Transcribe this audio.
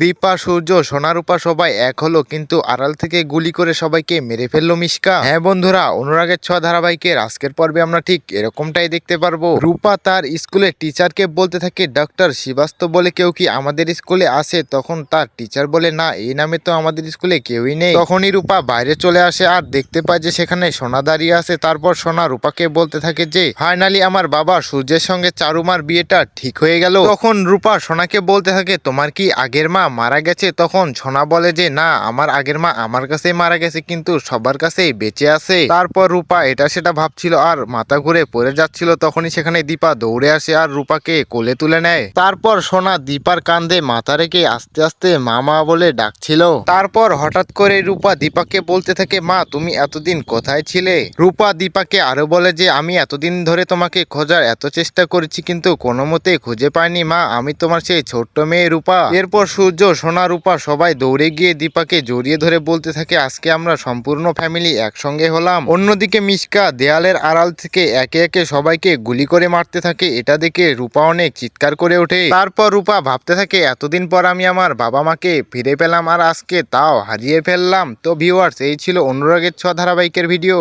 দীপা, সূর্য, সোনা, রূপা সবাই এক হলো, কিন্তু আড়াল থেকে গুলি করে সবাইকে মেরে ফেললো মিশকা। হ্যাঁ বন্ধুরা, অনুরাগের ছোঁয়া ধারাবাহিকের আজকের পর্বে আমরা ঠিক এরকমটাই দেখতে পারবো। রূপা তার স্কুলের টিচারকে বলতে থাকে, ডক্টর শ্রীবাস্তব বলে কেউ কি আমাদের স্কুলে আসে? তখন তার টিচার বলে, না, এই নামে তো আমাদের স্কুলে কেউই নেই। তখনই রূপা বাইরে চলে আসে আর দেখতে পায় যে সেখানে সোনা দাঁড়িয়ে আছে। তারপর সোনা রূপাকে বলতে থাকে যে ফাইনালি আমার বাবা সূর্যের সঙ্গে চারুমার বিয়েটা ঠিক হয়ে গেল। তখন রূপা সোনাকে বলতে থাকে, তোমার কি আগের মা মারা গেছে? তখন সোনা বলে যে না, আমার আগের মা আমার কাছেই মারা গেছে, কিন্তু সবার কাছেই বেঁচে আছে। তারপর রূপা এটা সেটা ভাবছিল আর মাথা ঘুরে পড়ে যাচ্ছিল। তখনই সেখানে দীপা দৌড়ে আসে আর রূপাকে কোলে তুলে নেয়। তারপর সোনা দীপার কাঁধে মাথা রেখে আস্তে আস্তে মা মা বলে ডাকছিল। তারপর হঠাৎ করে রূপা দীপাকে বলতে থাকে, মা তুমি এতদিন কোথায় ছিলে? রূপা দীপাকে আরো বলে যে আমি এতদিন ধরে তোমাকে খোঁজার এত চেষ্টা করেছি, কিন্তু কোনো মতে খুঁজে পাইনি মা, আমি তোমার সেই ছোট্ট মেয়ে রূপা। এরপর সূর্য, সোনা, রূপা সবাই দৌড়ে গিয়ে দীপাকে জড়িয়ে ধরে বলতে থাকে, আজকে আমরা সম্পূর্ণ ফ্যামিলি একসঙ্গে হলাম। অন্যদিকে মিশকা দেয়ালের আড়াল থেকে একে একে সবাইকে গুলি করে মারতে থাকে। এটা দেখে রূপা অনেক চিৎকার করে ওঠে। তারপর রূপা ভাবতে থাকে, এতদিন পর আমি আমার বাবা মাকে ফিরে পেলাম আর আজকে তাও হারিয়ে ফেললাম। তো ভিউয়ার্স, এই ছিল অনুরাগের ছোঁয়া ধারাবাহিকের ভিডিও।